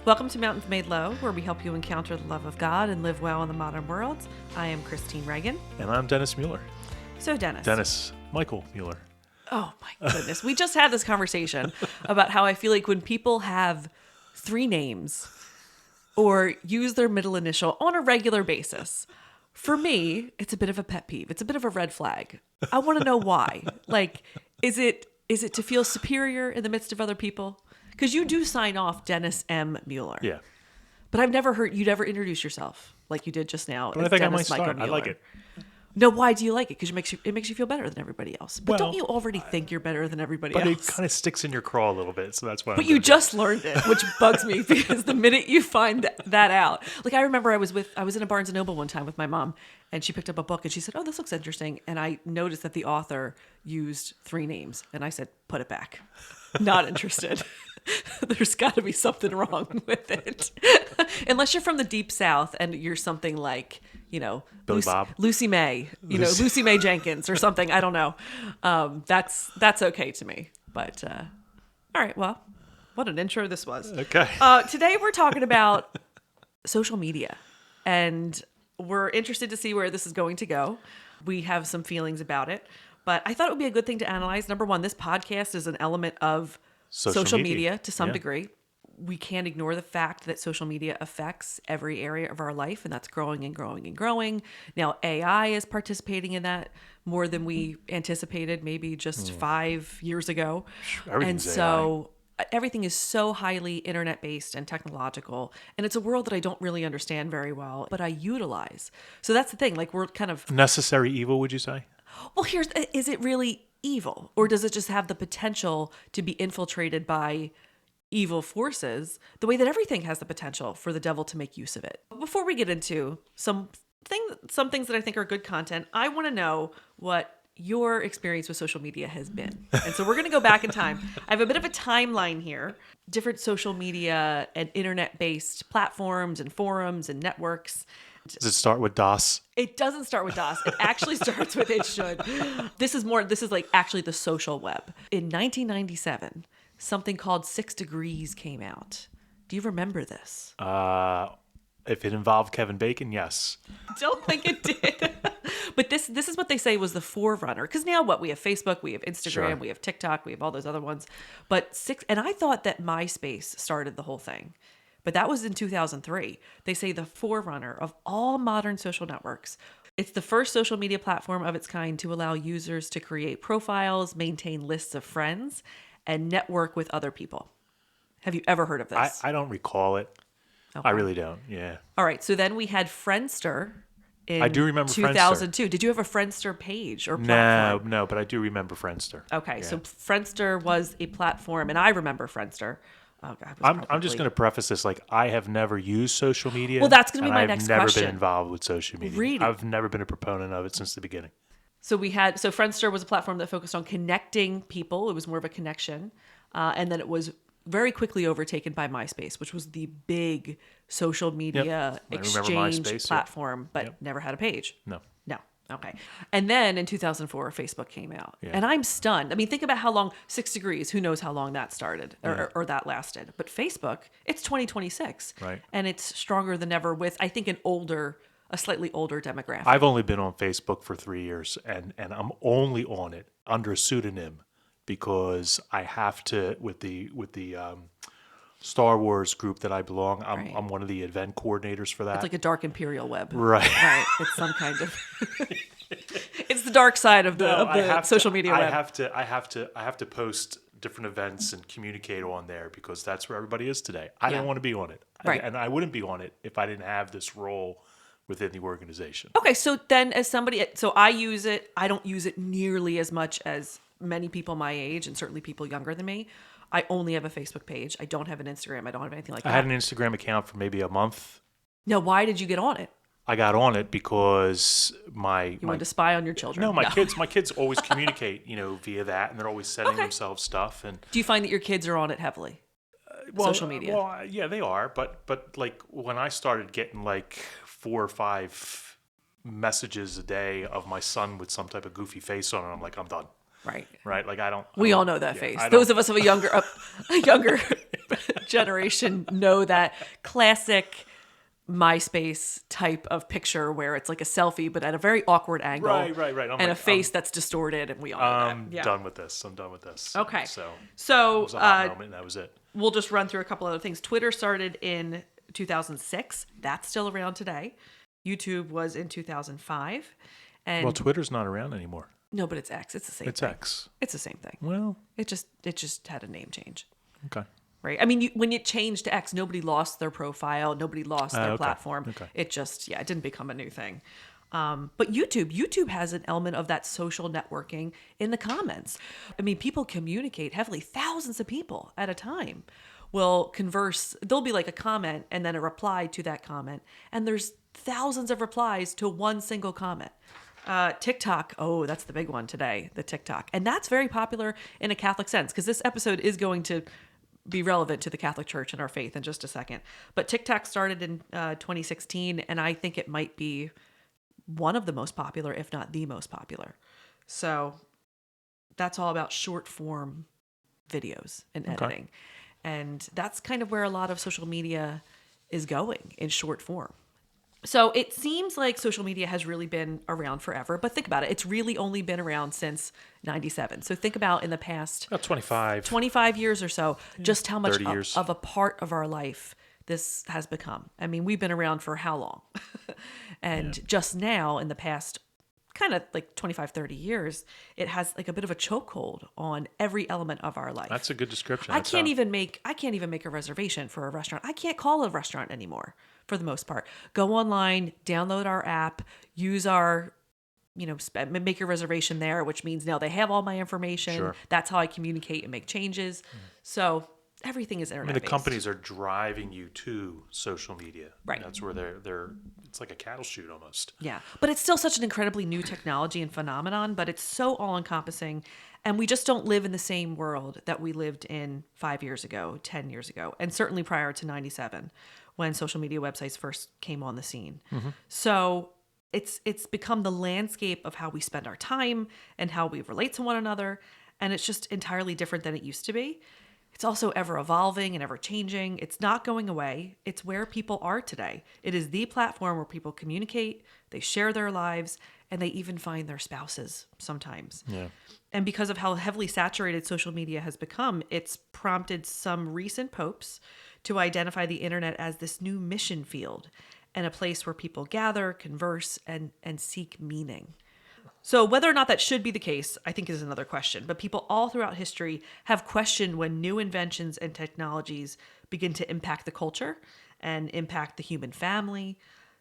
Welcome to Mountains Made Low, where we help you encounter the love of God and live well in the modern world. I am Christine Reagan. And I'm Dennis Mueller. So Dennis. Dennis Michael Mueller. Oh my goodness. We just had this conversation about how I feel like when people have three names or use their middle initial on a regular basis, for me, it's a bit of a pet peeve. It's a bit of a red flag. I want to know why. Like, is it to feel superior in the midst of other people? Because you do sign off Dennis M. Mueller. Yeah. But I've never heard you'd ever introduce yourself like you did just now. But I think Dennis I might Michael start. I like Mueller. it. No, why do you like it? Because it makes you feel better than everybody else. But Well, don't you already think you're better than everybody But else? it kind of sticks in your craw a little bit, so that's why. But you just learned it, which bugs me because the minute you find that out, like I remember I was in a Barnes and Noble one time with my mom, and she picked up a book and she said, "Oh, this looks interesting," and I noticed that the author used three names, and I said, "Put it back, not interested." There's got to be something wrong with it, unless you're from the deep South and you're something like, you know, Billy Bob, Lucy May, Lucy May Jenkins or something. I don't know. That's okay to me. But all right, well, what an intro this was. Okay. Today we're talking about social media, and we're interested to see where this is going to go. We have some feelings about it, but I thought it would be a good thing to analyze. Number one, this podcast is an element of social media to some degree. We can't ignore the fact that social media affects every area of our life, and that's growing and growing and growing. Now, AI is participating in that more than we anticipated, maybe just 5 years ago. And so everything is so highly internet-based and technological, and it's a world that I don't really understand very well, but I utilize. So that's the thing. Like, we're kind of necessary evil, would you say? Well, is it really evil, or does it just have the potential to be infiltrated by evil forces the way that everything has the potential for the devil to make use of it? Before we get into some things that I think are good content, I want to know what your experience with social media has been. And so we're going to go back in time. I have a bit of a timeline here, different social media and internet-based platforms and forums and networks. Does it start with DOS? It doesn't start with DOS. It actually starts with it should. This is like actually the social web. In 1997, something called 6 Degrees came out. Do you remember this? If it involved Kevin Bacon, yes. Don't think it did. But this is what they say was the forerunner. Because now what? We have Facebook, we have Instagram, Sure. we have TikTok, we have all those other ones. But and I thought that MySpace started the whole thing. But that was in 2003. They say the forerunner of all modern social networks. It's the first social media platform of its kind to allow users to create profiles, maintain lists of friends, and network with other people. Have you ever heard of this? I don't recall it. Okay. I really don't. Yeah. All right. So then we had Friendster in I do remember 2002. Did you have a Friendster page or platform? No, but I do remember Friendster. Okay. Yeah. So Friendster was a platform, and I remember Friendster. Oh, God, I'm just going to preface this like I have never used social media. Well, that's going to be my next question. I've never been involved with social media. Really? I've never been a proponent of it since the beginning. So Friendster was a platform that focused on connecting people. It was more of a connection. And then it was very quickly overtaken by MySpace, which was the big social media exchange platform, but never had a page. No. Okay. And then in 2004, Facebook came out. Yeah. And I'm stunned. I mean, think about how long 6 Degrees, who knows how long that started or that lasted. But Facebook, it's 2026. Right. And it's stronger than ever with, I think, a slightly older demographic. I've only been on Facebook for 3 years, and I'm only on it under a pseudonym because I have to with the Star Wars group that I belong. I'm one of the event coordinators for that. It's like a dark imperial web. Right. Right. It's some kind of it's the dark side of the social media web. I have to post different events and communicate on there because that's where everybody is today. I don't want to be on it. Right. And I wouldn't be on it if I didn't have this role within the organization. Okay, so then I use it. I don't use it nearly as much as many people my age and certainly people younger than me. I only have a Facebook page. I don't have an Instagram. I don't have anything like that. I had an Instagram account for maybe a month. Now, why did you get on it? I got on it because you wanted to spy on your children. No, my kids always communicate, via that, and they're always sending themselves stuff. And do you find that your kids are on it heavily? Social media. Well, yeah, they are. But like when I started getting like 4 or 5 messages a day of my son with some type of goofy face on it, I'm like, I'm done. Right. Right. Like I don't. We all know that face. Those of us of a younger generation know that classic MySpace type of picture where it's like a selfie, but at a very awkward angle. Right. And a face that's distorted, and we all know I'm that. Yeah. done with this. I'm done with this. Okay. So So it was a hot moment, and that was it. we'll just run through a couple other things. Twitter started in 2006. That's still around today. YouTube was in 2005. And Well, Twitter's not around anymore. no, but it's X. It's the same It's thing. X. It's the same thing. Well, It just had a name change. okay. Right. I mean, when it changed to X, nobody lost their profile. Nobody lost their Okay. platform. Okay. It just, it didn't become a new thing. But YouTube has an element of that social networking in the comments. I mean, people communicate heavily. Thousands of people at a time will converse. There'll be like a comment and then a reply to that comment. And there's thousands of replies to one single comment. TikTok. Oh, that's the big one today, the TikTok. And that's very popular in a Catholic sense, because this episode is going to be relevant to the Catholic Church and our faith in just a second. But TikTok started in 2016, and I think it might be one of the most popular, if not the most popular. So that's all about short form videos and editing. And that's kind of where a lot of social media is going, in short form. So it seems like social media has really been around forever, but think about it. It's really only been around since 97. So think about in the past About 25 years or so, just how much 30 years. of a part of our life this has become. I mean, we've been around for how long? And just now, in the past kind of like 25, 30 years, it has like a bit of a chokehold on every element of our life. That's a good description. I can't even make a reservation for a restaurant. I can't call a restaurant anymore for the most part. Go online, download our app, use our, make your reservation there, which means now they have all my information. Sure. That's how I communicate and make changes. So everything is I internet. mean, the companies are driving you to social media. Right. That's where they're. It's like a cattle chute almost. Yeah. But it's still such an incredibly new technology and phenomenon, but it's so all encompassing. And we just don't live in the same world that we lived in 5 years ago, 10 years ago, and certainly prior to 97 when social media websites first came on the scene. Mm-hmm. So it's become the landscape of how we spend our time and how we relate to one another. And it's just entirely different than it used to be. It's also ever evolving and ever changing. It's not going away. It's where people are today. It is the platform where people communicate, they share their lives, and they even find their spouses sometimes. Yeah. And because of how heavily saturated social media has become, it's prompted some recent popes to identify the internet as this new mission field and a place where people gather, converse, and seek meaning. So whether or not that should be the case, I think is another question. But people all throughout history have questioned when new inventions and technologies begin to impact the culture and impact the human family.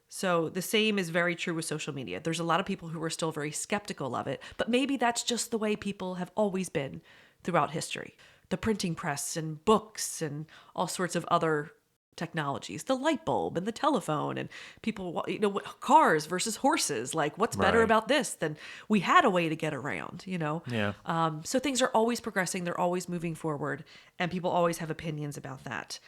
So the same is very true with social media. There's a lot of people who are still very skeptical of it, but maybe that's just the way people have always been throughout history. The printing press and books and all sorts of other technologies, the light bulb and the telephone, and people, cars versus horses. Like, what's better Right. about this than we had a way to get around, Yeah. So things are always progressing. They're always moving forward, and people always have opinions about that.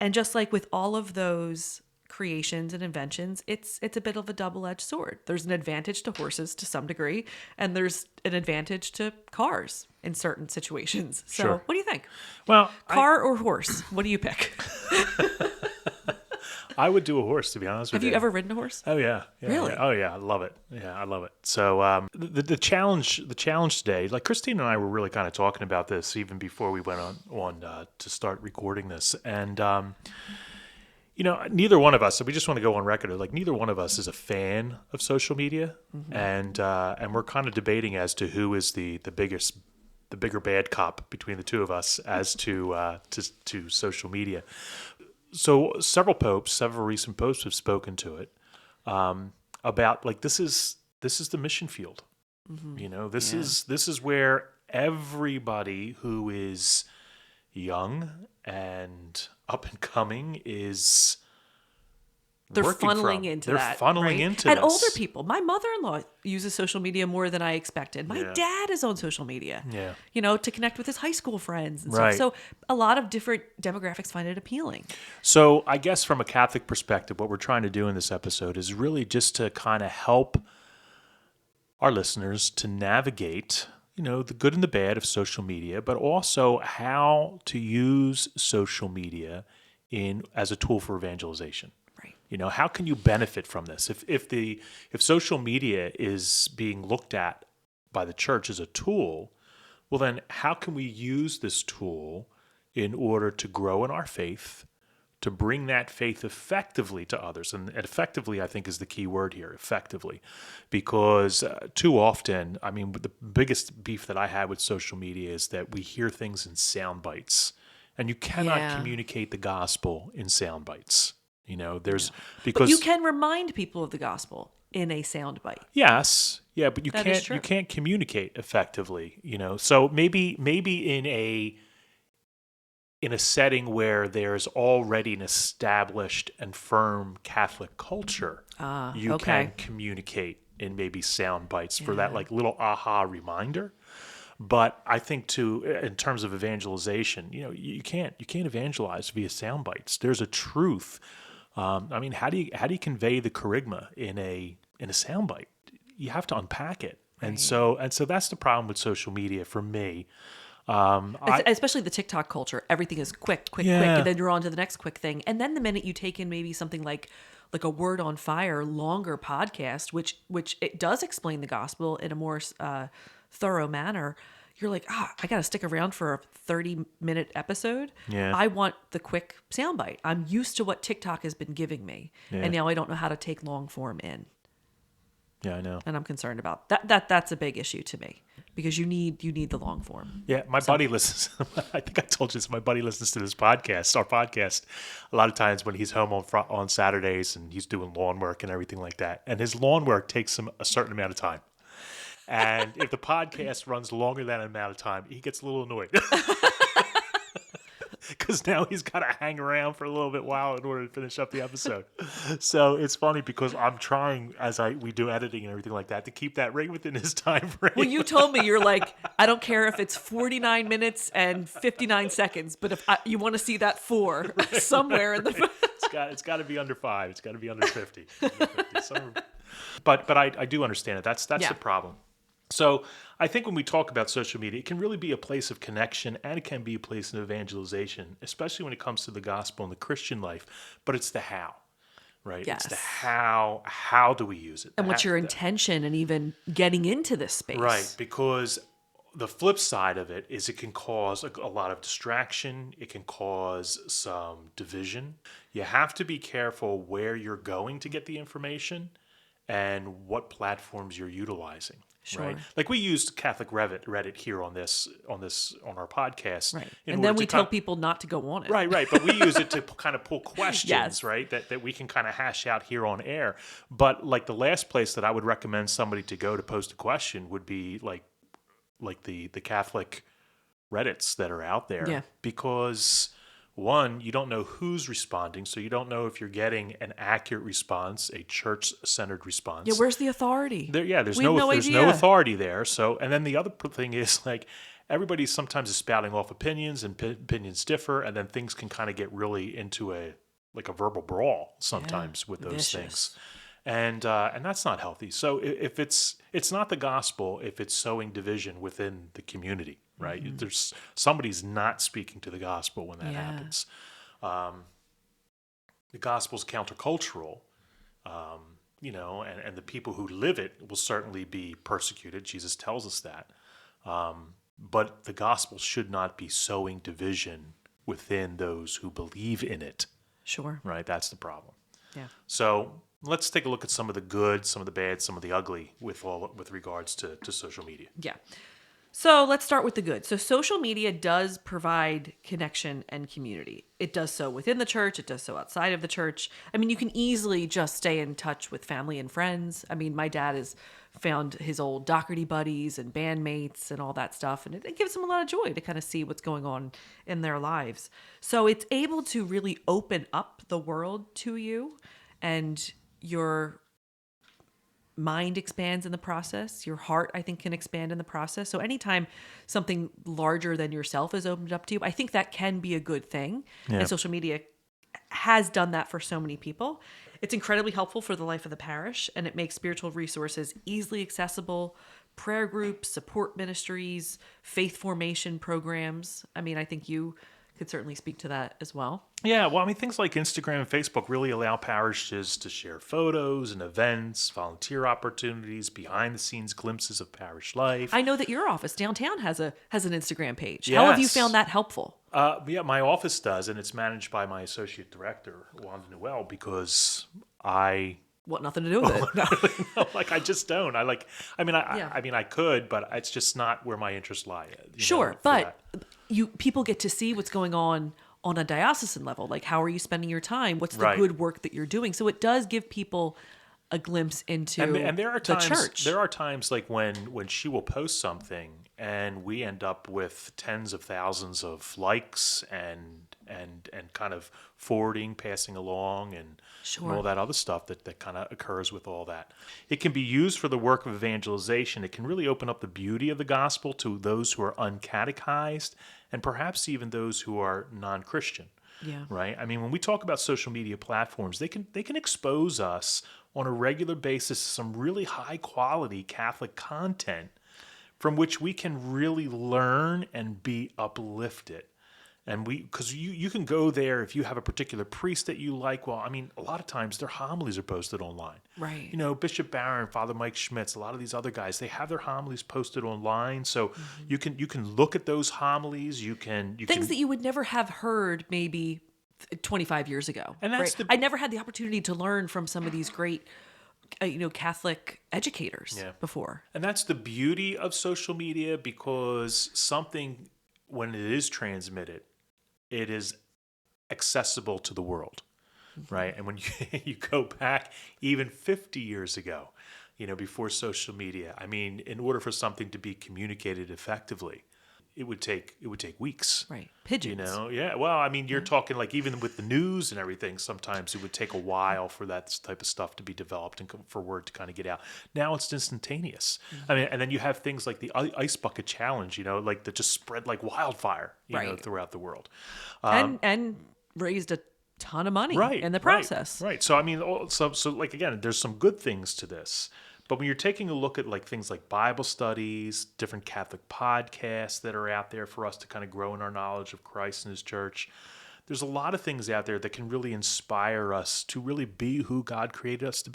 And just like with all of those creations and inventions, it's a bit of a double-edged sword. There's an advantage to horses to some degree, and there's an advantage to cars in certain situations. So Sure. what do you think? Well, Car or horse? What do you pick? I would do a horse, to be honest with Have you ever ridden a horse? Oh yeah. Really? Yeah. Oh yeah, I love it. Yeah, I love it. So the challenge today, like Christine and I were really kind of talking about this even before we went on to start recording this, and neither one of us. So we just want to go on record. Like neither one of us is a fan of social media, and we're kind of debating as to who is the bigger bad cop between the two of us as to social media. So several recent popes have spoken to it about like this is the mission field. This is where everybody who is young and up and coming is They're working funneling from. into They're that. funneling right? into and this. older people. My mother-in-law uses social media more than I expected. My Yeah. dad is on social media. Yeah. To connect with his high school friends and Right. stuff. So a lot of different demographics find it appealing. So I guess from a Catholic perspective, what we're trying to do in this episode is really just to kind of help our listeners to navigate, the good and the bad of social media, but also how to use social media as a tool for evangelization. Right. How can you benefit from this? If social media is being looked at by the church as a tool, well then how can we use this tool in order to grow in our faith, to bring that faith effectively to others? And effectively, I think, is the key word here, effectively. Because too often, the biggest beef that I have with social media is that we hear things in sound bites. And you cannot communicate the gospel in sound bites. Because you can remind people of the gospel in a sound bite. Yes, yeah, but you That is can't true. communicate effectively. So maybe in a setting where there's already an established and firm Catholic culture, you okay. can communicate in maybe sound bites for that Yeah. little aha reminder. But I think in terms of evangelization, you can't evangelize via sound bites. There's a truth. How do you convey the kerygma in a sound bite? You have to unpack it, and so that's the problem with social media for me. Especially the TikTok culture. Everything is quick, quick, quick, and then you're on to the next quick thing. And then the minute you take in maybe something like a Word on Fire longer podcast, which it does explain the gospel in a more thorough manner, you're like, I got to stick around for a 30-minute episode. Yeah. I want the quick soundbite. I'm used to what TikTok has been giving me, and now I don't know how to take long form in. Yeah, I know. And I'm concerned about that. That's a big issue to me because you need the long form. Yeah, my buddy listens. I think I told you this. My buddy listens to our podcast, a lot of times when he's home on Saturdays and he's doing lawn work and everything like that. And his lawn work takes him a certain amount of time. And if the podcast runs longer than an amount of time, he gets a little annoyed. Because now he's got to hang around for a little bit while in order to finish up the episode. So it's funny because I'm trying, we do editing and everything like that, to keep that right within his time frame. Well, you told me, you're like, I don't care if it's 49 minutes and 59 seconds, but if you want to see that 4 somewhere in the... It's got to be under 5. It's got to be under 50. But I do understand it. That's the problem. So I think when we talk about social media, it can really be a place of connection and it can be a place of evangelization, especially when it comes to the gospel and the Christian life. But it's the how, right? Yes. It's the how. How do we use it? And what's your intention and even getting into this space? Right, because the flip side of it is it can cause a lot of distraction. It can cause some division. You have to be careful where you're going to get the information and what platforms you're utilizing. Sure. Right. Like we used Catholic Reddit here on our podcast. Right. And then we tell people not to go on it. Right. But we use it to kind of pull questions, Yes. right? That we can kind of hash out here on air. But like the last place that I would recommend somebody to go to post a question would be like the Catholic Reddits that are out there. Yeah. Because one, you don't know who's responding, so you don't know if you're getting an accurate response, a church-centered response. Yeah, where's the authority? There's We have no idea. authority there. So, and then the other thing is like everybody sometimes is spouting off opinions, and opinions differ, and then things can kind of get really into a verbal brawl sometimes with those Vicious. things, and that's not healthy. So if it's not the gospel, if it's sowing division within the community. Right, there's somebody's not speaking to the gospel when that happens. The gospel's countercultural, and the people who live it will certainly be persecuted. Jesus tells us that, but the gospel should not be sowing division within those who believe in it. Sure. Right, that's the problem. Yeah. So let's take a look at some of the good, some of the bad, some of the ugly with regards to social media. Yeah. So let's start with the good. So social media does provide connection and community. It does so within the church. It does so outside of the church. I mean, you can easily just stay in touch with family and friends. I mean, my dad has found his old Doherty buddies and bandmates and all that stuff. And it gives him a lot of joy to kind of see what's going on in their lives. So it's able to really open up the world to you, and your mind expands in the process. Your heart, I think, can expand in the process. So anytime something larger than yourself is opened up to you, I think that can be a good thing. Yeah. And social media has done that for so many people. It's incredibly helpful for the life of the parish, and it makes spiritual resources easily accessible, prayer groups, support ministries, faith formation programs. I mean, I think you could certainly speak to that as well. Yeah, well, I mean, things like Instagram and Facebook really allow parishes to share photos and events, volunteer opportunities, behind-the-scenes glimpses of parish life. I know that your office downtown has an Instagram page. How have you Yes. found that helpful? Yeah, my office does, and it's managed by my associate director, Wanda Newell, because I What, nothing to do with it? No. no, like I just don't. I mean, Yeah. I mean, I could, but it's just not where my interests lie. Sure, for but that. people get to see what's going on a diocesan level. Like, how are you spending your time? What's the Right. good work that you're doing? So it does give people a glimpse into And there are the times, church. There are times like when she will post something and we end up with tens of thousands of likes and kind of forwarding, passing along, and Sure. all that other stuff that kind of occurs with all that. It can be used for the work of evangelization. It can really open up the beauty of the gospel to those who are uncatechized and perhaps even those who are non-Christian. Yeah. Right? I mean, when we talk about social media platforms, they can expose us on a regular basis to some really high quality Catholic content from which we can really learn and be uplifted. And because you can go there if you have a particular priest that you like. Well, I mean, a lot of times their homilies are posted online. Right. You know, Bishop Barron, Father Mike Schmitz, a lot of these other guys, they have their homilies posted online. So you can look at those homilies. You can Things that you would never have heard maybe 25 years ago. And that's right? I never had the opportunity to learn from some of these great, Catholic educators before. And that's the beauty of social media, because something, when it is transmitted, it is accessible to the world, right? And when you go back even 50 years ago, before social media, I mean, in order for something to be communicated effectively, it would take weeks. Right. Pigeons. Yeah. Well, I mean, you're talking like even with the news and everything, sometimes it would take a while for that type of stuff to be developed and for word to kind of get out. Now it's instantaneous. I mean, and then you have things like the ice bucket challenge, like that just spread like wildfire, throughout the world. And raised a ton of money in the process. Right. So, I mean, so like, again, there's some good things to this. But when you're taking a look at like things like Bible studies, different Catholic podcasts that are out there for us to kind of grow in our knowledge of Christ and his church, there's a lot of things out there that can really inspire us to really be who God created us to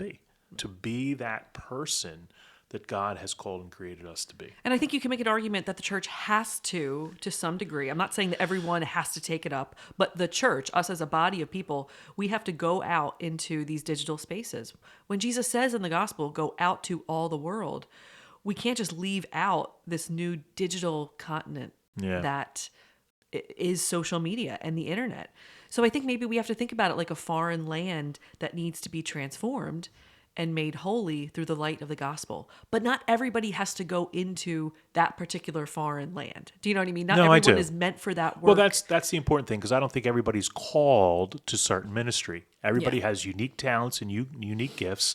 be that person that God has called and created us to be. And I think you can make an argument that the church has to some degree. I'm not saying that everyone has to take it up, but the church, us as a body of people, we have to go out into these digital spaces. When Jesus says in the gospel, go out to all the world, we can't just leave out this new digital continent that is social media and the internet. So I think maybe we have to think about it like a foreign land that needs to be transformed and made holy through the light of the gospel. But not everybody has to go into that particular foreign land. Do you know what I mean? Not everyone is meant for that work. Well, that's the important thing, because I don't think everybody's called to certain ministry. Everybody has unique talents and unique gifts,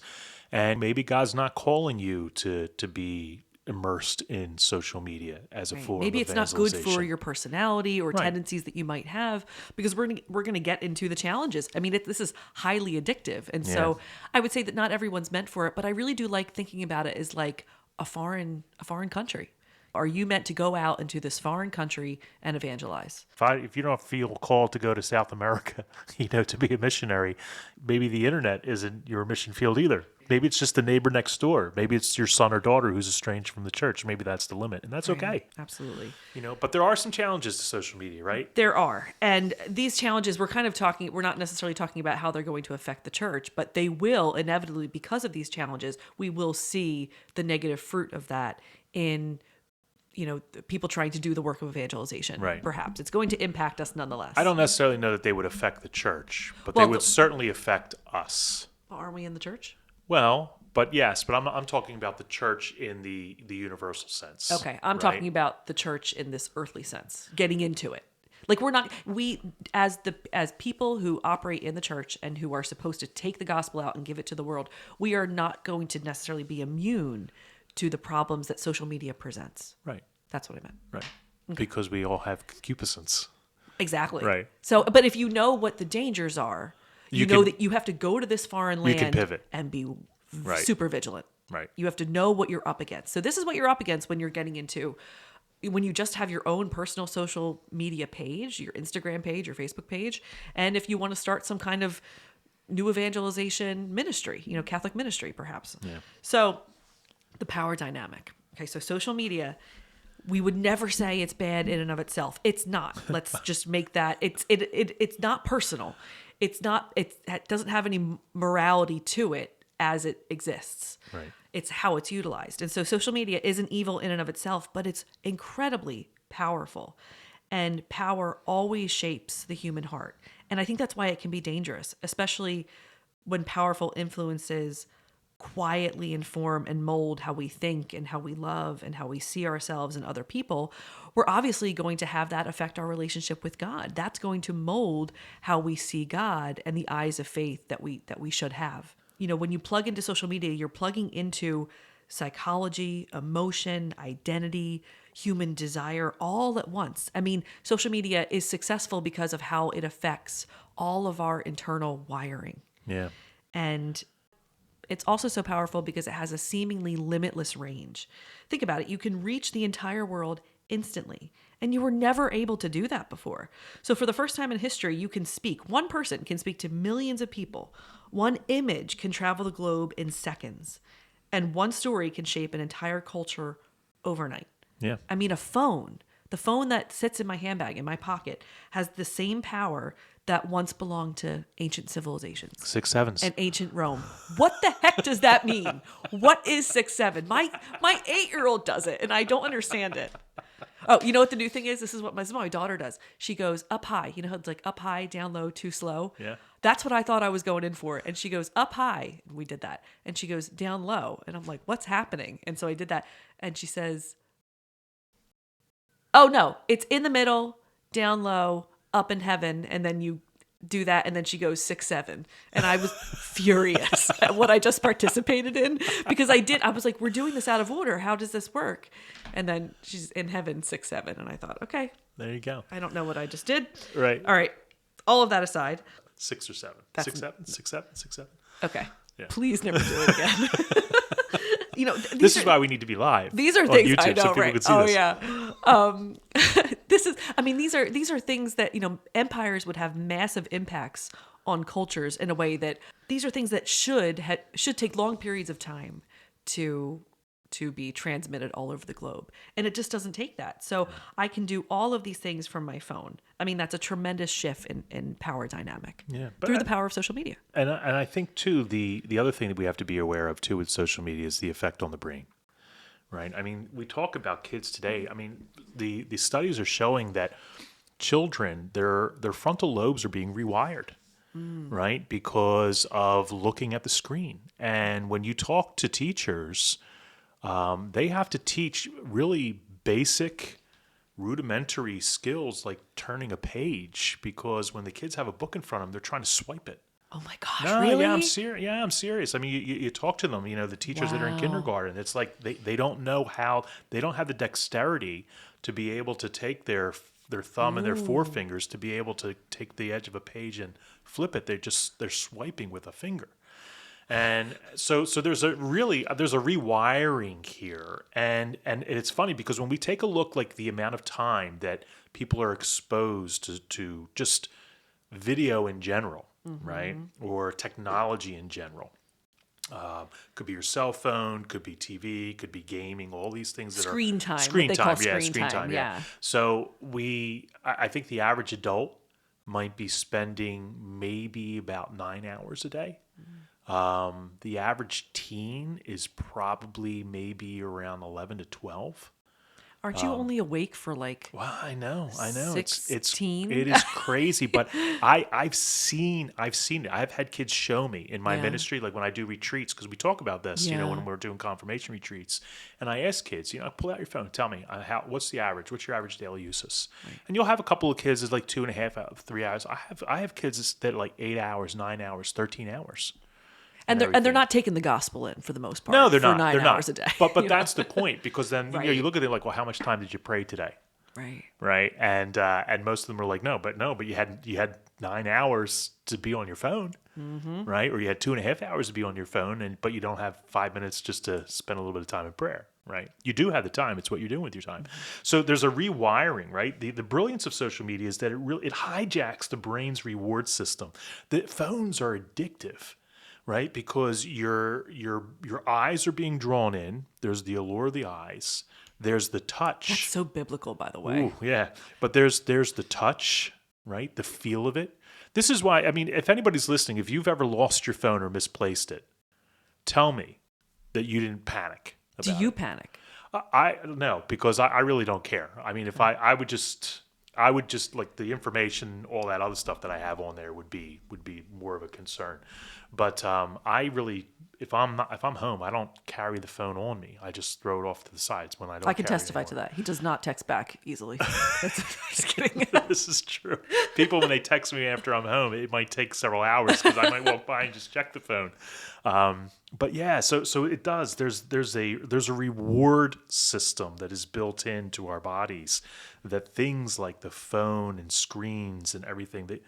and maybe God's not calling you to be immersed in social media as a form Maybe of it's not good for evangelization. your personality or tendencies that you might have, because we're going to get into the challenges. I mean, this is highly addictive. And so I would say that not everyone's meant for it, but I really do like thinking about it as like a foreign country. Are you meant to go out into this foreign country and evangelize? If you don't feel called to go to South America, to be a missionary, maybe the internet isn't your mission field either. Maybe it's just the neighbor next door. Maybe it's your son or daughter who's estranged from the church. Maybe that's the limit, and that's okay. Absolutely. But there are some challenges to social media, right? There are. And these challenges, we're not necessarily talking about how they're going to affect the church, but they will inevitably, because of these challenges, we will see the negative fruit of that in people trying to do the work of evangelization. Right. Perhaps it's going to impact us nonetheless. I don't necessarily know that they would affect the church, but they would certainly affect us. Aren't we in the church? Well, but I'm talking about the church in the universal sense. Okay, I'm talking about the church in this earthly sense, getting into it. Like we as people who operate in the church and who are supposed to take the gospel out and give it to the world, we are not going to necessarily be immune to the problems that social media presents. Right. That's what I meant. Right. Okay. Because we all have concupiscence. Exactly. Right. So, but if you know what the dangers are, you know that you have to go to this foreign land can pivot. and be Right. super vigilant. Right. You have to know what you're up against. So this is what you're up against when you're getting into, when you just have your own personal social media page, your Instagram page, your Facebook page. And if you want to start some kind of new evangelization ministry, Catholic ministry, perhaps. Yeah. So the power dynamic. Okay. So social media, we would never say it's bad in and of itself. It's not. Let's just make that. It's not personal. It doesn't have any morality to it as it exists. Right. It's how it's utilized. And so social media isn't evil in and of itself, but it's incredibly powerful. And power always shapes the human heart. And I think that's why it can be dangerous, especially when powerful influences quietly inform and mold how we think and how we love and how we see ourselves and other people. We're obviously going to have that affect our relationship with God. That's going to mold how we see God and the eyes of faith that we should have. When you plug into social media, you're plugging into psychology, emotion, identity, human desire, all at once. I mean, social media is successful because of how it affects all of our internal wiring. Yeah. And it's also so powerful because it has a seemingly limitless range. Think about it. You can reach the entire world instantly, and you were never able to do that before. So for the first time in history, you can speak. One person can speak to millions of people. One image can travel the globe in seconds, and one story can shape an entire culture overnight. Yeah. I mean, the phone that sits in my handbag, in my pocket, has the same power that once belonged to ancient civilizations. 6 sevens. And ancient Rome. What the heck does that mean? What is 6'7"? My 8-year-old does it, and I don't understand it. Oh, you know what the new thing is? This is what my daughter does. She goes up high. You know how it's like up high, down low, too slow? Yeah. That's what I thought I was going in for. And she goes up high. And we did that. And she goes down low. And I'm like, what's happening? And so I did that. And she says, oh, no, it's in the middle, down low, up in heaven. And then you do that. And then she goes 6'7". And I was furious at what I just participated in because I was like, we're doing this out of order. How does this work? And then she's in heaven 6'7". And I thought, okay, There you go. I don't know what I just did. Right. All right. All of that aside. 6 or 7. That's- 6, 7, 6, 7, 6, 7. Okay. Yeah. Please never do it again. This is why we need to be live. These are on things YouTube I know, so people right? can see Oh this. yeah. These are things that, empires would have massive impacts on cultures in a way that these are things that should take long periods of time to be transmitted all over the globe. And it just doesn't take that. So I can do all of these things from my phone. I mean, that's a tremendous shift in power dynamic through the power of social media. And I think, too, the other thing that we have to be aware of, too, with social media is the effect on the brain, right? I mean, we talk about kids today. I mean, the studies are showing that children, their frontal lobes are being rewired, right? Because of looking at the screen. And when you talk to teachers, they have to teach really basic, rudimentary skills like turning a page, because when the kids have a book in front of them, they're trying to swipe it. Oh my gosh, No, really? yeah, I'm serious. Yeah, I'm serious. I mean, you talk to them, the teachers that are in Wow. kindergarten. It's like they don't know how, they don't have the dexterity to be able to take their thumb and their forefingers to be able to take the edge of a page and flip it. They're swiping with a finger. And so there's a rewiring here, and it's funny because when we take a look, like the amount of time that people are exposed to just video in general, right, or technology in general, could be your cell phone, could be TV, could be gaming, all these things that Screen time, what screen they time, call yeah, screen time, yeah. So I think the average adult might be spending maybe about 9 hours a day. The average teen is probably maybe around 11 to 12. Aren't you only awake for like Well, I know. It's 16? it is crazy, but I've seen it. I've had kids show me in my Yeah. ministry, like when I do retreats, because we talk about this, Yeah. when we're doing confirmation retreats, and I ask kids, pull out your phone, tell me what's the average, what's your average daily uses, and you'll have a couple of kids that's like 2.5 hours, 3 hours. I have kids that are like 8 hours, 9 hours, 13 hours. and they're everything. not taking the gospel in for the most part. No, they're for not. 9 They're hours not. a day. But that's the point, because then Right. you look at it like, well, how much time did you pray today? Right. Right, and most of them were like, no, but you had 9 hours to be on your phone, right? Or you had 2.5 hours to be on your phone, but you don't have 5 minutes just to spend a little bit of time in prayer, right? You do have the time. It's what you're doing with your time. So there's a rewiring, right? The brilliance of social media is that it hijacks the brain's reward system. The phones are addictive, right? Because your eyes are being drawn in. There's the allure of the eyes. There's the touch. That's so biblical, by the way. Ooh, yeah. But there's the touch, right? The feel of it. This is why, I mean, if anybody's listening, if you've ever lost your phone or misplaced it, tell me that you didn't panic Do about you it. panic? I no, because I really don't care. I mean, if I would just like the information, all that other stuff that I have on there would be more of a concern. But I really, if I'm home, I don't carry the phone on me. I just throw it off to the sides when I don't. I can carry it testify to anymore. that. He does not text back easily. Just kidding. This is true. People, when they text me after I'm home, it might take several hours because I might walk by and just check the phone. But yeah, so it does. There's a reward system that is built into our bodies, that things like the phone and screens and everything, that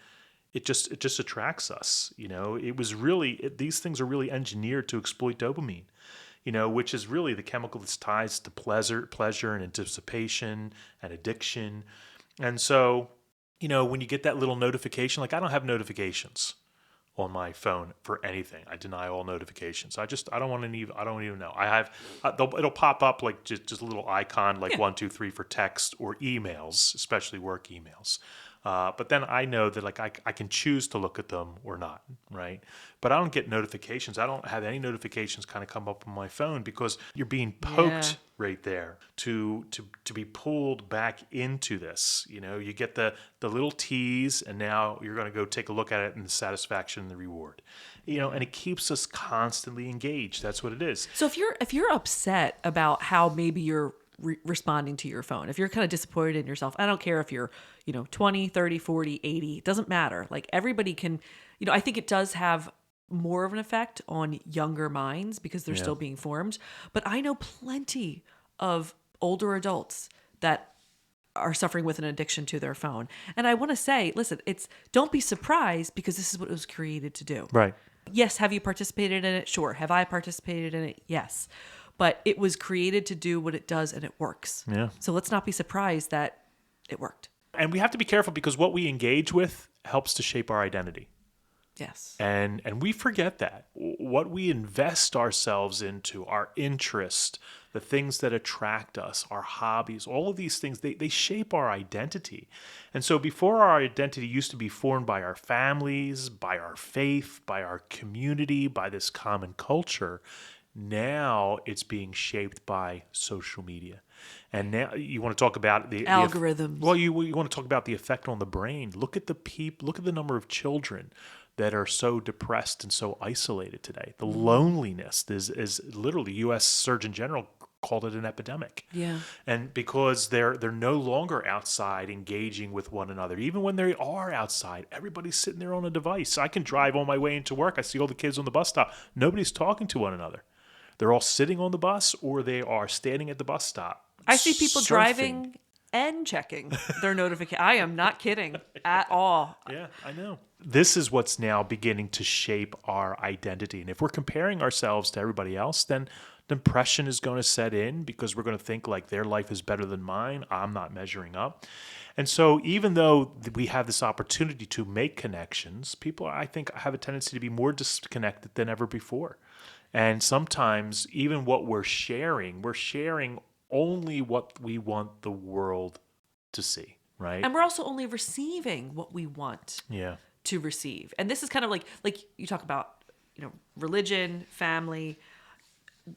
it just attracts us. You know, these things are really engineered to exploit dopamine, you know, which is really the chemical that's ties to pleasure and anticipation and addiction. And so, you know, when you get that little notification, like I don't have notifications on my phone for anything. I deny all notifications. I don't even know. I have, it'll pop up like just a little icon, like 1, 2, 3 for text or emails, especially work emails. But then I know that like I can choose to look at them or not, right? But I don't get notifications. I don't have any notifications kind of come up on my phone because you're being poked right there to be pulled back into this. You know, you get the little tease, and now you're going to go take a look at it, and the satisfaction and the reward. You know, and it keeps us constantly engaged. That's what it is. So if you're upset about how maybe you're responding to your phone, if you're kind of disappointed in yourself, I don't care if you're, 20, 30, 40, 80, it doesn't matter. Like everybody can, I think it does have more of an effect on younger minds because they're still being formed. But I know plenty of older adults that are suffering with an addiction to their phone. And I want to say, listen, don't be surprised because this is what it was created to do. Right. Yes. Have you participated in it? Sure. Have I participated in it? Yes. But it was created to do what it does, and it works. Yeah. So let's not be surprised that it worked. And we have to be careful because what we engage with helps to shape our identity. Yes. And we forget that. What we invest ourselves into, our interest, the things that attract us, our hobbies, all of these things, they shape our identity. And so before, our identity used to be formed by our families, by our faith, by our community, by this common culture. Now it's being shaped by social media. And now you want to talk about the algorithms. You want to talk about the effect on the brain. Look at the number of children that are so depressed and so isolated today. The loneliness is literally, U.S. Surgeon General called it an epidemic. Yeah. And because they're no longer outside engaging with one another. Even when they are outside, everybody's sitting there on a device. I can drive on my way into work. I see all the kids on the bus stop. Nobody's talking to one another. They're all sitting on the bus or they are standing at the bus stop. I see people surfing. driving and checking their notification. I am not kidding at all. Yeah, I know. This is what's now beginning to shape our identity. And if we're comparing ourselves to everybody else, then depression is going to set in because we're going to think like their life is better than mine. I'm not measuring up. And so even though we have this opportunity to make connections, people, I think, have a tendency to be more disconnected than ever before. And sometimes even what we're sharing only what we want the world to see, right? And we're also only receiving what we want to receive. And this is kind of like you talk about, religion, family,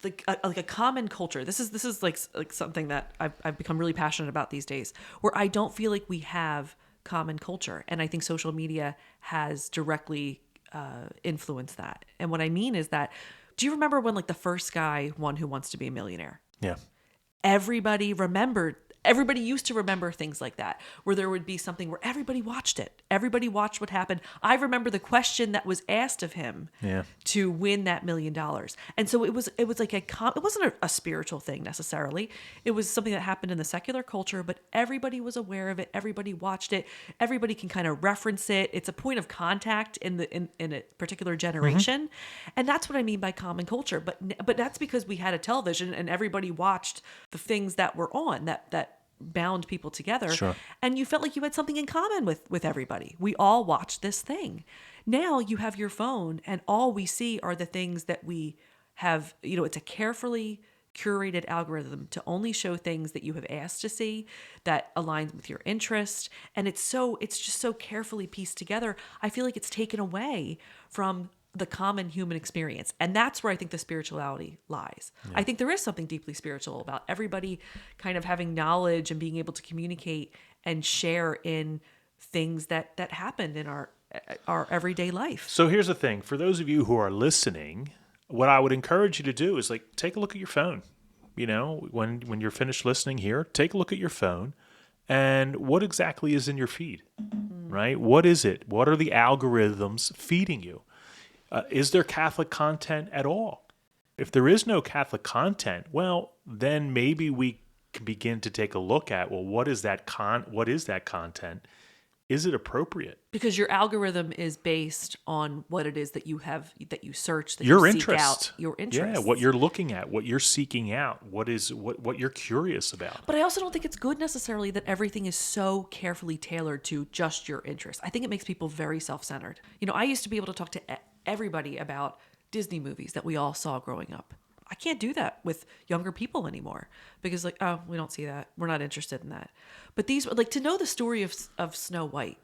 like a common culture. This is like something that I've become really passionate about these days, where I don't feel like we have common culture. And I think social media has directly influenced that. And what I mean is that, do you remember when like the first guy won Who Wants to Be a Millionaire? Yeah. Everybody remembered everybody used to remember things like that, where there would be something where everybody watched it. Everybody watched what happened. I remember the question that was asked of him to win that $1 million. And so it was like it wasn't a spiritual thing necessarily. It was something that happened in the secular culture, but everybody was aware of it. Everybody watched it. Everybody can kind of reference it. It's a point of contact in a particular generation. And that's what I mean by common culture. But that's because we had a television and everybody watched the things that were on that bound people together. Sure. And you felt like you had something in common with everybody. We all watched this thing. Now you have your phone and all we see are the things that we have, it's a carefully curated algorithm to only show things that you have asked to see that aligns with your interest. And it's just so carefully pieced together. I feel like it's taken away from the common human experience. And that's where I think the spirituality lies. Yeah. I think there is something deeply spiritual about everybody kind of having knowledge and being able to communicate and share in things that happened in our everyday life. So here's the thing. For those of you who are listening, what I would encourage you to do is take a look at your phone. When you're finished listening here, take a look at your phone and what exactly is in your feed, right? What is it? What are the algorithms feeding you? Is there Catholic content at all? If there is no Catholic content, well, then maybe we can begin to take a look at, well, what is that content? Is it appropriate? Because your algorithm is based on what it is that you search, that your you interest. Seek out, your interest. Yeah, what you're looking at, what you're seeking out, what you're curious about. But I also don't think it's good necessarily that everything is so carefully tailored to just your interest. I think it makes people very self-centered. I used to be able to talk to everybody about Disney movies that we all saw growing up. I can't do that with younger people anymore because we don't see that. We're not interested in that. But these, to know the story of Snow White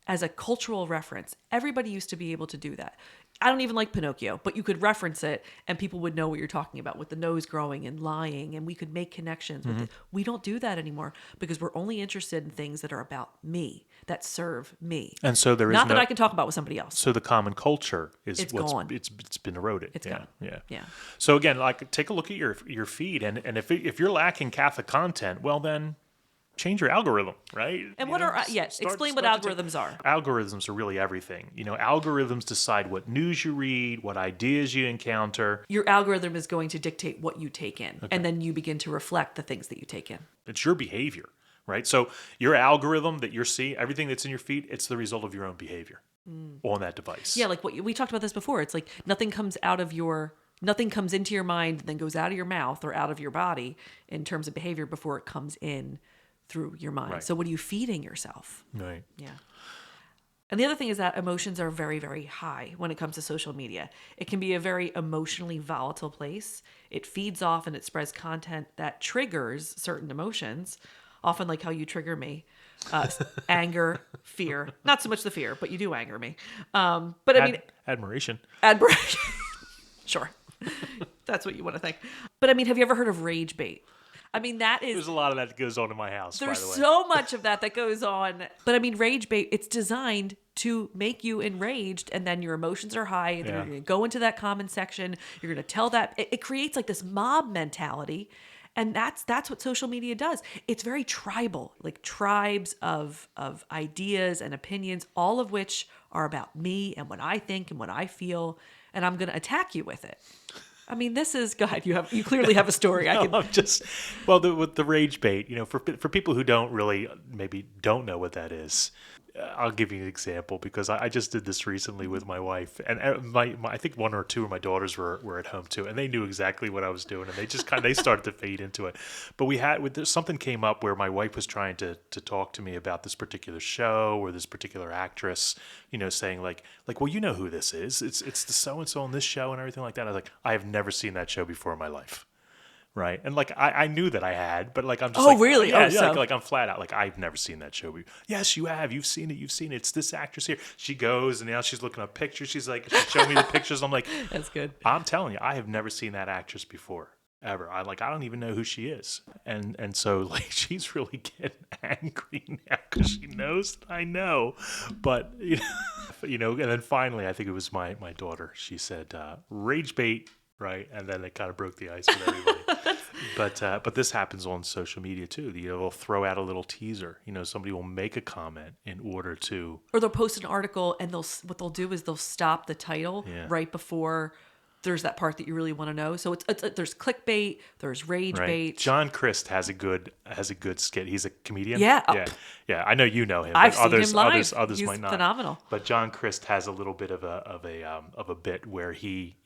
as a cultural reference, everybody used to be able to do that. I don't even like Pinocchio, but you could reference it and people would know what you're talking about with the nose growing and lying, and we could make connections with it. We don't do that anymore because we're only interested in things that are about me, that serve me. And so there is not that I can talk about with somebody else. So the common culture is gone. It's been eroded. It's gone. Yeah. So again, take a look at your feed, and if you're lacking Catholic content, well then change your algorithm, right? And explain what algorithms are. Algorithms are really everything. Algorithms decide what news you read, what ideas you encounter. Your algorithm is going to dictate what you take in, and then you begin to reflect the things that you take in. It's your behavior, right? So your algorithm that you're seeing, everything that's in your feed, it's the result of your own behavior on that device. Yeah, like what we talked about this before. It's like nothing comes into your mind and then goes out of your mouth or out of your body in terms of behavior before it comes in through your mind. Right. So what are you feeding yourself? Right. Yeah. And the other thing is that emotions are very, very high when it comes to social media. It can be a very emotionally volatile place. It feeds off and it spreads content that triggers certain emotions, often like how you trigger me. Anger, fear. Not so much the fear, but you do anger me. But I mean... Admiration. Sure. That's what you want to think. But I mean, have you ever heard of rage bait? I mean, there's a lot of that goes on in my house, by the way. There's so much of that goes on. But I mean, rage bait, it's designed to make you enraged, and then your emotions are high, and you're going to go into that comment section. You're going to tell that. It creates like this mob mentality, and that's what social media does. It's very tribal, like tribes of ideas and opinions, all of which are about me and what I think and what I feel, and I'm going to attack you with it. I mean, this is God. You clearly have a story. With the rage bait, for people who don't know what that is, I'll give you an example because I just did this recently with my wife, and I think one or two of my daughters were at home too, and they knew exactly what I was doing, and they just they started to fade into it. But something came up where my wife was trying to talk to me about this particular show or this particular actress, saying like, well, you know who this is? It's the so and so on this show and everything like that. I was like, I have never seen that show before in my life. Right. And I knew that I had, but I'm just really? Yeah, I'm flat out. I've never seen that show before. Yes, you have. You've seen it. It's this actress here. She goes and now she's looking up pictures. She's showing me the pictures. I'm like, that's good. I'm telling you, I have never seen that actress before. Ever. I don't even know who she is. And so she's really getting angry now because she knows that I know. But and then finally I think it was my daughter. She said, rage bait. Right. And then it kind of broke the ice with everybody. But this happens on social media too. They'll throw out a little teaser. Somebody will make a comment in order to. Or they'll post an article and what they'll do is they'll stop the title right before there's that part that you really want to know. So it's there's clickbait, there's rage bait. John Crist has a good skit. He's a comedian. Yeah. Yeah. I know you know him. I've but seen him live. Others He's might not. phenomenal. But John Crist has a little bit of a bit where he's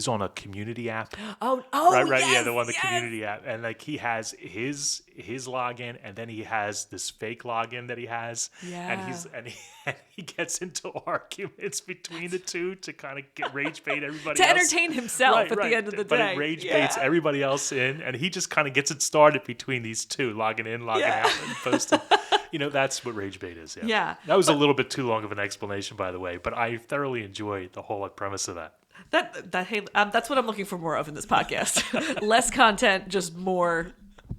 on a community app. Oh, right. yes, Yeah, the one, the yes. community app, and like he has his login, and then he has this fake login that he has, and he gets into arguments between the two to kind of get rage bait everybody to else. entertain himself at the end of the But day. it rage baits everybody else in, and he just kind of gets it started between these two, logging in, logging out, and posting. That's what rage bait is. Yeah. That was a little bit too long of an explanation, by the way, but I thoroughly enjoy the whole premise of that. That's what I'm looking for more of in this podcast. Less content, just more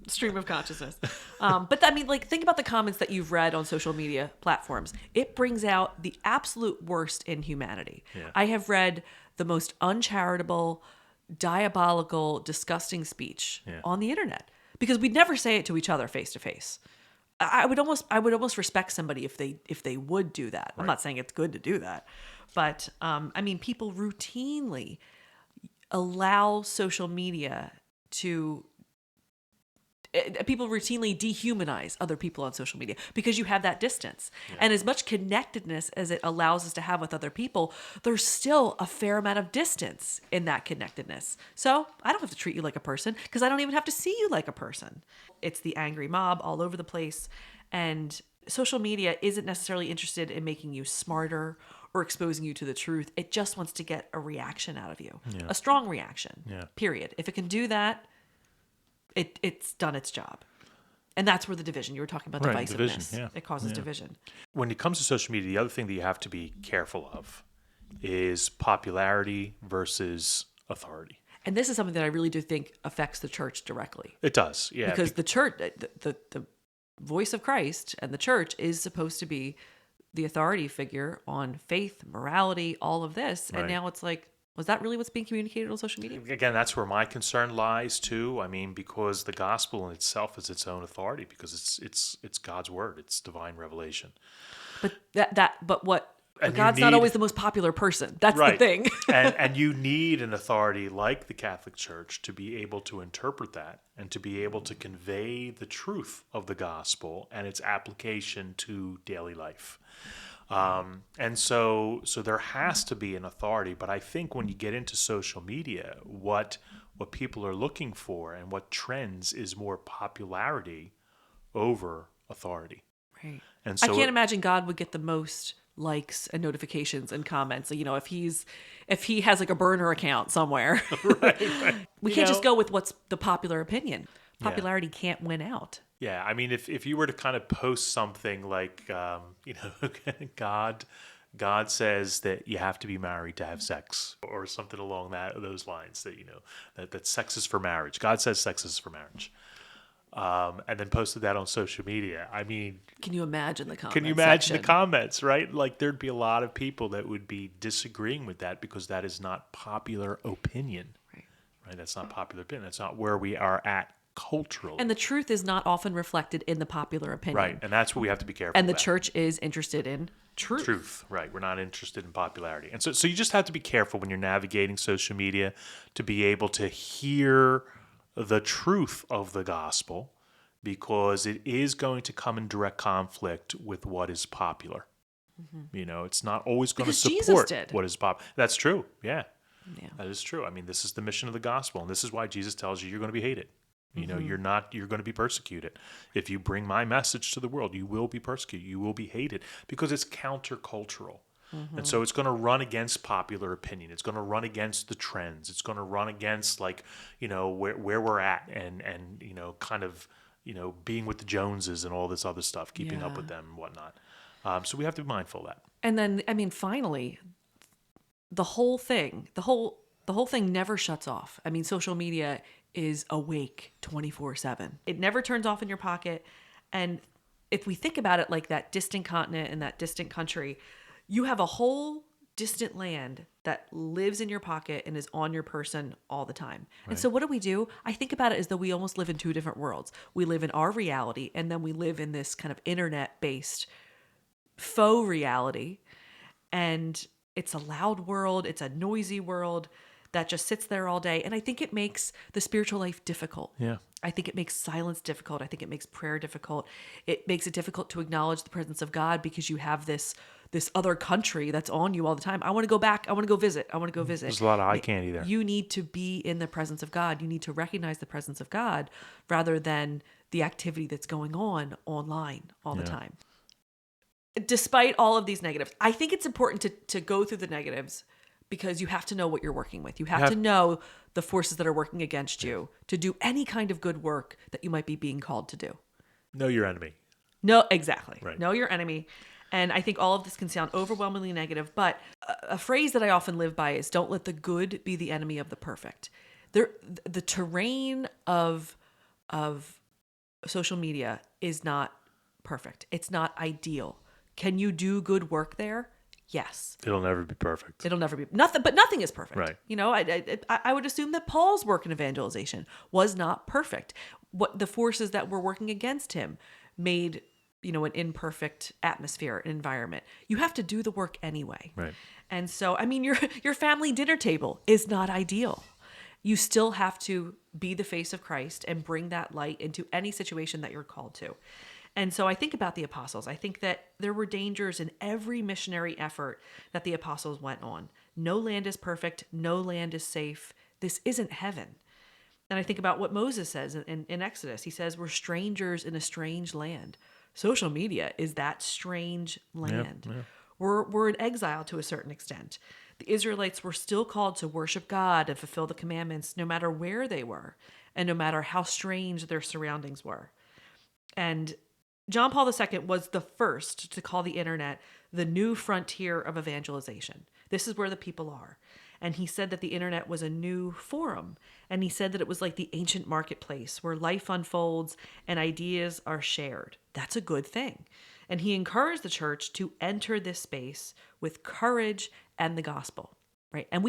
stream of consciousness. But think about the comments that you've read on social media platforms. It brings out the absolute worst in humanity. Yeah. I have read the most uncharitable, diabolical, disgusting speech on the internet because we'd never say it to each other face to face. I would almost respect somebody if they would do that. I'm not saying it's good to do that, but people routinely allow social media to. People routinely dehumanize other people on social media because you have that distance. Yeah. And as much connectedness as it allows us to have with other people, there's still a fair amount of distance in that connectedness. So I don't have to treat you like a person because I don't even have to see you like a person. It's the angry mob all over the place. And social media isn't necessarily interested in making you smarter or exposing you to the truth. It just wants to get a reaction out of you, a strong reaction, period. If it can do that, it's done its job. And that's where the division, you were talking about divisiveness. Division, It causes division. When it comes to social media, the other thing that you have to be careful of is popularity versus authority. And this is something that I really do think affects the church directly. It does, yeah. Because the church, the voice of Christ and the church is supposed to be the authority figure on faith, morality, all of this. And now it's like, was that really what's being communicated on social media? Again, that's where my concern lies too. Because the gospel in itself is its own authority, because it's God's word, it's divine revelation. But God's not always the most popular person. That's the thing. and you need an authority like the Catholic Church to be able to interpret that and to be able to convey the truth of the gospel and its application to daily life. And so there has to be an authority, but I think when you get into social media, what people are looking for and what trends is more popularity over authority. Right. And so I can't imagine God would get the most likes and notifications and comments. If he has like a burner account somewhere, we can't just go with what's the popular opinion. Popularity can't win out. Yeah, if you were to kind of post something like, God says that you have to be married to have sex, or something along those lines, that sex is for marriage. God says sex is for marriage. And then posted that on social media. Can you imagine the comments? Can you imagine the comments, right? Like there'd be a lot of people that would be disagreeing with that because that is not popular opinion. Right? That's not popular opinion. That's not where we are at culturally. And the truth is not often reflected in the popular opinion. Right. And that's what we have to be careful And the about. church is interested in truth. Right. We're not interested in popularity. And so you just have to be careful when you're navigating social media to be able to hear the truth of the gospel, because it is going to come in direct conflict with what is popular. Mm-hmm. It's not always going to support what is popular. That's true. Yeah, that is true. This is the mission of the gospel, and this is why Jesus tells you you're going to be hated. You're going to be persecuted. If you bring my message to the world, you will be persecuted. You will be hated, because it's countercultural. Mm-hmm. And so it's going to run against popular opinion. It's going to run against the trends. It's going to run against where we're at and kind of being with the Joneses and all this other stuff, keeping up with them and whatnot. So we have to be mindful of that. And then finally, the whole thing never shuts off. Social media is awake 24/7. It never turns off in your pocket. And if we think about it like that distant continent and that distant country, you have a whole distant land that lives in your pocket and is on your person all the time. And so what do? I think about it as though we almost live in two different worlds. We live in our reality, and then we live in this kind of internet-based faux reality. And it's a loud world, it's a noisy world that just sits there all day. And I think it makes the spiritual life difficult. Yeah. I think it makes silence difficult. I think it makes prayer difficult. It makes it difficult to acknowledge the presence of God because you have this other country that's on you all the time. I want to go back. I want to go visit. I want to go visit. There's a lot of eye candy there. You need to be in the presence of God. You need to recognize the presence of God rather than the activity that's going on online all the time. Despite all of these negatives, I think it's important to go through the negatives because you have to know what you're working with. You have to know the forces that are working against you to do any kind of good work that you might be being called to do. Know your enemy. No, exactly. Right. Know your enemy. And I think all of this can sound overwhelmingly negative, but a phrase that I often live by is don't let the good be the enemy of the perfect. The terrain of social media is not perfect. It's not ideal. Can you do good work there? Yes. It'll never be perfect. It'll never be nothing, but nothing is perfect. Right. You know, I would assume that Paul's work in evangelization was not perfect. What the forces that were working against him made, an imperfect atmosphere, an environment. You have to do the work anyway. Right. And so, I mean, your family dinner table is not ideal. You still have to be the face of Christ and bring that light into any situation that you're called to. And so I think about the apostles. I think that there were dangers in every missionary effort that the apostles went on. No land is perfect. No land is safe. This isn't heaven. And I think about what Moses says in Exodus. He says, we're strangers in a strange land. Social media is that strange land. Yeah. We're in exile to a certain extent. The Israelites were still called to worship God and fulfill the commandments no matter where they were and no matter how strange their surroundings were. And John Paul II was the first to call the internet the new frontier of evangelization. This is where the people are. And he said that the internet was a new forum. And he said that it was like the ancient marketplace where life unfolds and ideas are shared. That's a good thing. And he encouraged the church to enter this space with courage and the gospel, right? And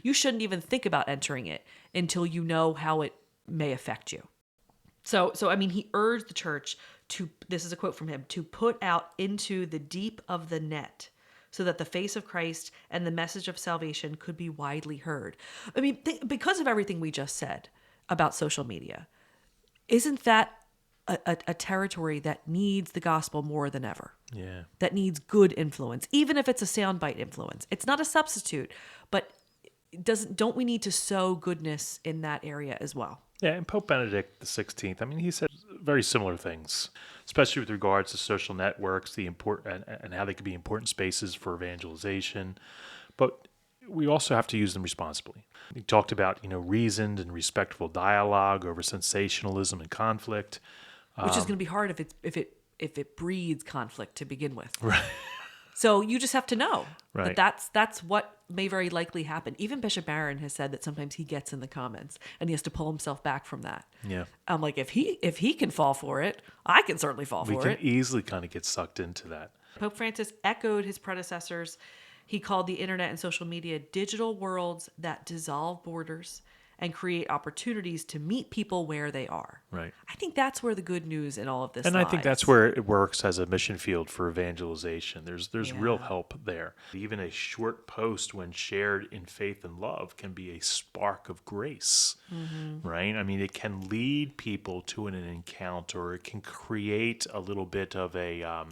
you shouldn't even think about entering it until you know how it may affect you. So I mean, he urged the church this is a quote from him, to put out into the deep of the net so that the face of Christ and the message of salvation could be widely heard. I mean, because of everything we just said about social media, isn't that a territory that needs the gospel more than ever? Yeah. That needs good influence, even if it's a soundbite influence. It's not a substitute, but don't we need to sow goodness in that area as well? Yeah, and Pope Benedict XVI, I mean, he said very similar things, especially with regards to social networks, and how they could be important spaces for evangelization. But we also have to use them responsibly. He talked about, reasoned and respectful dialogue over sensationalism and conflict, which is going to be hard if it breeds conflict to begin with. Right. So you just have to know Right. that that's what may very likely happen. Even Bishop Barron has said that sometimes he gets in the comments and he has to pull himself back from that. Yeah. I'm like, if he can fall for it, I can certainly fall We for can it. easily kind of get sucked into that. Pope Francis echoed his predecessors. He called the internet and social media digital worlds that dissolve borders and create opportunities to meet people where they are. Right. I think that's where the good news in all of this And lies. I think that's where it works as a mission field for evangelization. There's real help there. Even a short post, when shared in faith and love, can be a spark of grace, right? I mean, it can lead people to an encounter. It can create a little bit of a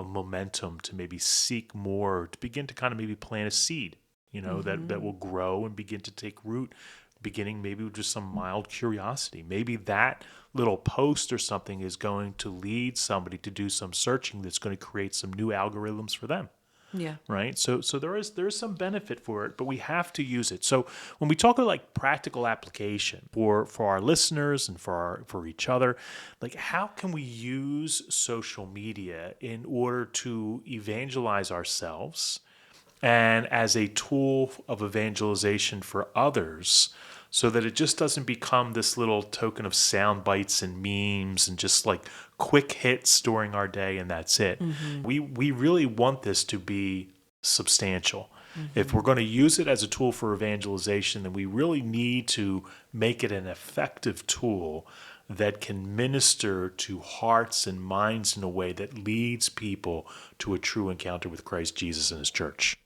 momentum to maybe seek more, to begin to kind of maybe plant a seed, that will grow and begin to take root, beginning maybe with just some mild curiosity. Maybe that little post or something is going to lead somebody to do some searching that's going to create some new algorithms for them. Yeah. Right. So there is some benefit for it, but we have to use it. So when we talk about like practical application for our listeners and for each other, like how can we use social media in order to evangelize ourselves and as a tool of evangelization for others, so that it just doesn't become this little token of sound bites and memes and just like quick hits during our day and that's it. We really want this to be substantial. If we're going to use it as a tool for evangelization, then we really need to make it an effective tool that can minister to hearts and minds in a way that leads people to a true encounter with Christ Jesus and his church.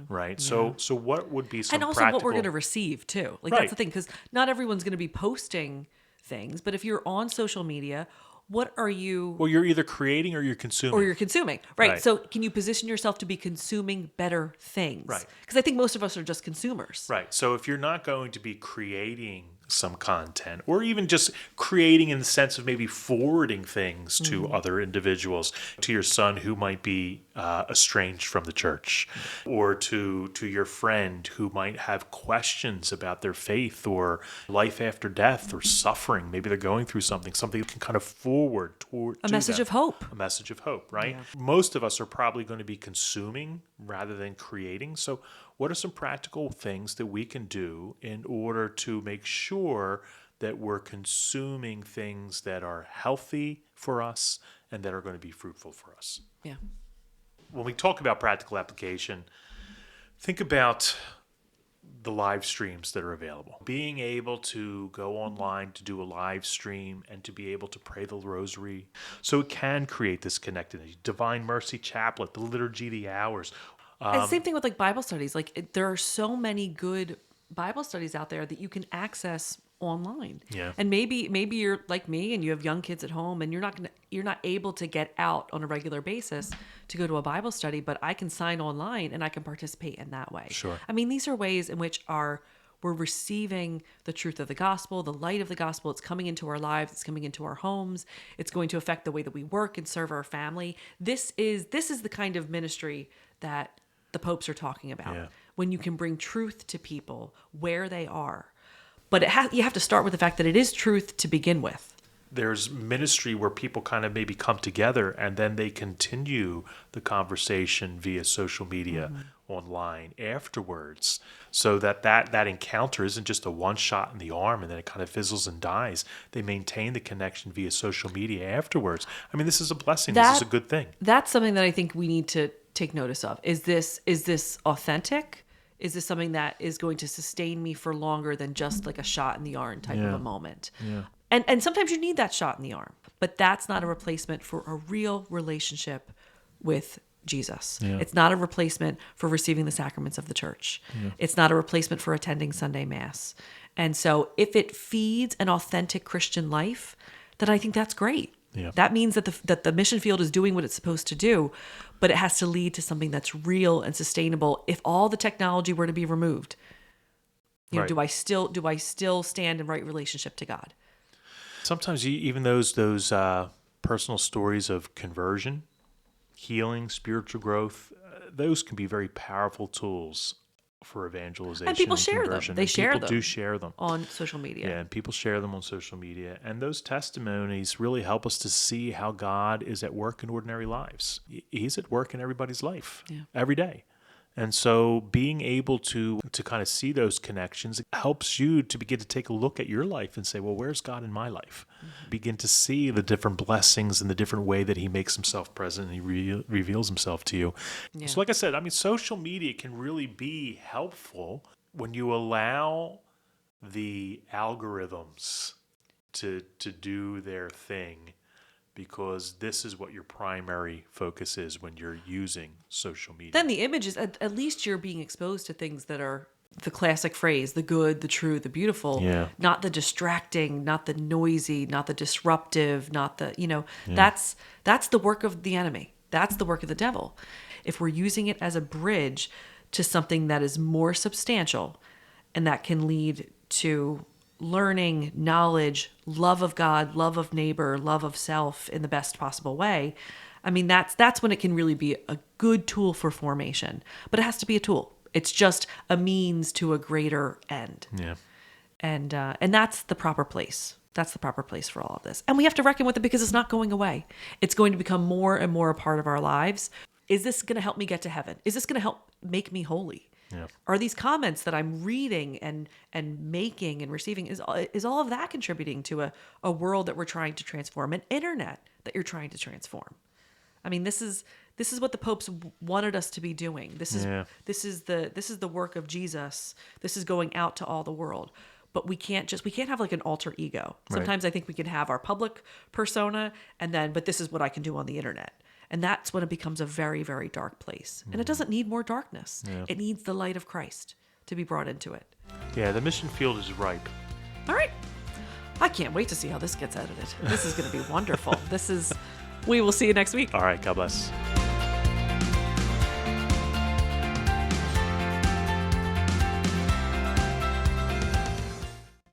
Right? So what would be some And also practical... what we're going to receive too. Like Right. that's the thing, because not everyone's going to be posting things, but if you're on social media, what are you Well, you're either creating or you're consuming. or you're consuming, right? Right. So can you position yourself to be consuming better things? Right. Because I think most of us are just consumers. Right. So if you're not going to be creating some content, or even just creating in the sense of maybe forwarding things to other individuals, to your son who might be estranged from the church, or to your friend who might have questions about their faith or life after death or suffering, maybe they're going through something you can kind of forward toward A message of hope. A message of hope, right? Most of us are probably going to be consuming rather than creating. So what are some practical things that we can do in order to make sure that we're consuming things that are healthy for us and that are going to be fruitful for us? Yeah. When we talk about practical application, think about the live streams that are available. Being able to go online to do a live stream and to be able to pray the rosary. So it can create this connectivity. Divine Mercy Chaplet, the Liturgy of the Hours. And same thing with like Bible studies. Like there are so many good Bible studies out there that you can access online. Yeah. And maybe you're like me and you have young kids at home and you're not able to get out on a regular basis to go to a Bible study, but I can sign online and I can participate in that way. Sure. I mean, these are ways in which we're receiving the truth of the gospel, the light of the gospel. It's coming into our lives. It's coming into our homes. It's going to affect the way that we work and serve our family. This is the kind of ministry that the popes are talking about. Yeah. When you can bring truth to people where they are. But you have to start with the fact that it is truth to begin with. There's ministry where people kind of maybe come together and then they continue the conversation via social media online afterwards, so that encounter isn't just a one shot in the arm and then it kind of fizzles and dies. They maintain the connection via social media afterwards. I mean, this is a blessing. This is a good thing. That's something that I think we need to take notice of. Is this authentic? Is this something that is going to sustain me for longer than just like a shot in the arm type of a moment? Yeah. And sometimes you need that shot in the arm, but that's not a replacement for a real relationship with Jesus. Yeah. It's not a replacement for receiving the sacraments of the church. Yeah. It's not a replacement for attending Sunday Mass. And so if it feeds an authentic Christian life, then I think that's great. Yeah. That means that the mission field is doing what it's supposed to do, but it has to lead to something that's real and sustainable. If all the technology were to be removed, Right. do I still stand in right relationship to God? Sometimes even those personal stories of conversion, healing, spiritual growth, those can be very powerful tools for evangelization And people share them. conversion. They And share people them do share them on social media. Yeah, and people share them on social media. And those testimonies really help us to see how God is at work in ordinary lives. He's at work in everybody's life every day. And so being able to kind of see those connections helps you to begin to take a look at your life and say, well, where's God in my life? Mm-hmm. Begin to see the different blessings and the different way that he makes himself present and he reveals himself to you. Yeah. So like I said, I mean, social media can really be helpful when you allow the algorithms to do their thing, because this is what your primary focus is when you're using social media. Then the images, at least you're being exposed to things that are the classic phrase, the good, the true, the beautiful, not the distracting, not the noisy, not the disruptive, not the, that's the work of the enemy. That's the work of the devil. If we're using it as a bridge to something that is more substantial and that can lead to learning, knowledge, love of God, love of neighbor, love of self in the best possible way, I mean, that's when it can really be a good tool for formation. But it has to be a tool. It's just a means to a greater end. Yeah. And that's the proper place. That's the proper place for all of this. And we have to reckon with it because it's not going away. It's going to become more and more a part of our lives. Is this going to help me get to heaven? Is this going to help make me holy? Yeah. Are these comments that I'm reading and making and receiving, is all of that contributing to a world that we're trying to transform, an internet that you're trying to transform? I mean, this is what the popes wanted us to be doing. This is Yeah. this is the work of Jesus. This is going out to all the world. But we can't have like an alter ego. Sometimes I think we can have our public persona but this is what I can do on the internet. And that's when it becomes a very, very dark place. And it doesn't need more darkness. Yeah. It needs the light of Christ to be brought into it. Yeah, the mission field is ripe. All right. I can't wait to see how this gets edited. This is going to be wonderful. We will see you next week. All right, God bless.